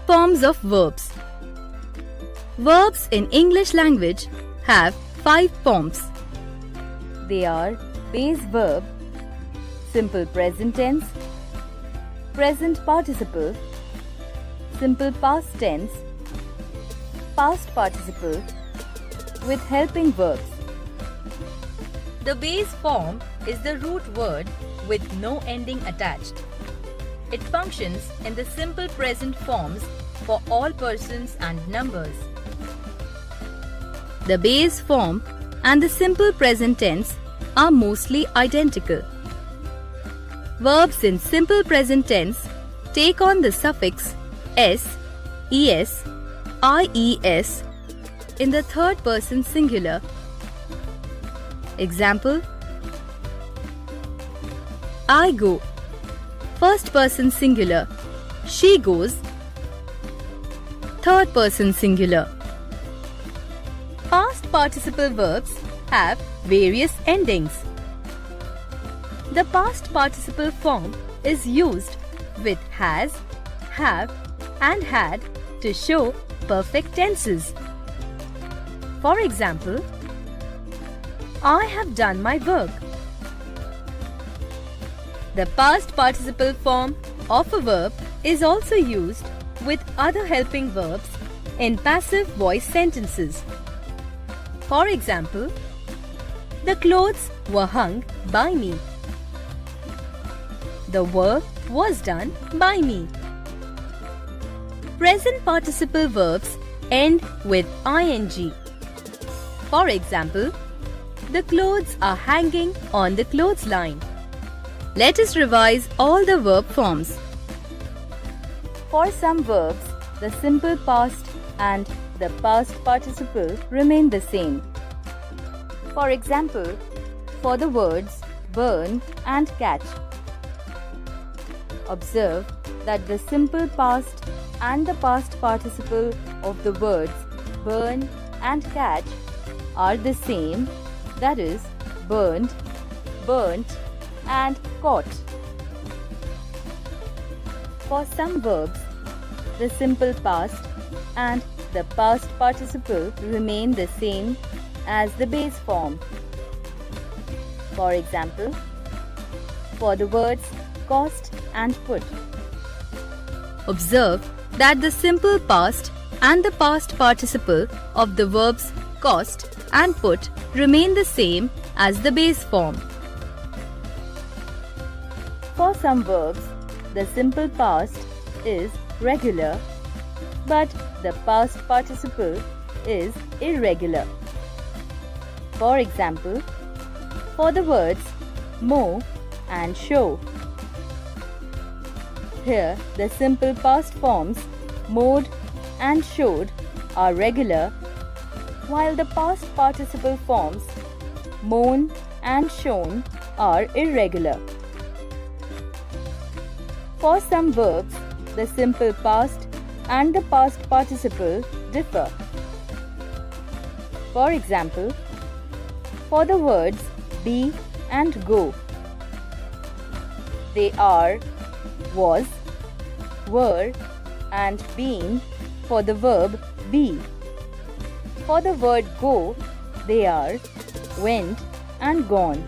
Forms of verbs. Verbs in English language have 5 forms. They are base verb, simple present tense, present participle, simple past tense, past participle with helping verbs. The base form is the root word with no ending attached. It functions in the simple present forms for all persons and numbers. The base form and the simple present tense are mostly identical. Verbs in simple present tense take on the suffix s, es, ies in the third person singular. Example: I go, first person singular. She goes, third person singular. Past participle verbs have various endings. The past participle form is used with has, have and had to show perfect tenses. For example, I have done my work. The past participle form of a verb is also used with other helping verbs in passive voice sentences. For example, the clothes were hung by me. The work was done by me. Present participle verbs end with ing. For example, the clothes are hanging on the clothesline. Let us revise all the verb forms. For some verbs, the simple past and the past participle remain the same. For example, for the words burn and catch. Observe that the simple past and the past participle of the words burn and catch are the same, that is, burned, burnt and caught. For some verbs, the simple past and the past participle remain the same as the base form. For example, for the words cost and put. Observe that the simple past and the past participle of the verbs cost and put remain the same as the base form. For some verbs, the simple past is regular, but the past participle is irregular. For example, for the words mow and show. Here, the simple past forms mowed and showed are regular, while the past participle forms mown and shown are irregular. For some verbs, the simple past and the past participle differ. For example, for the words be and go, they are was, were and been for the verb be. For the word go, they are went and gone.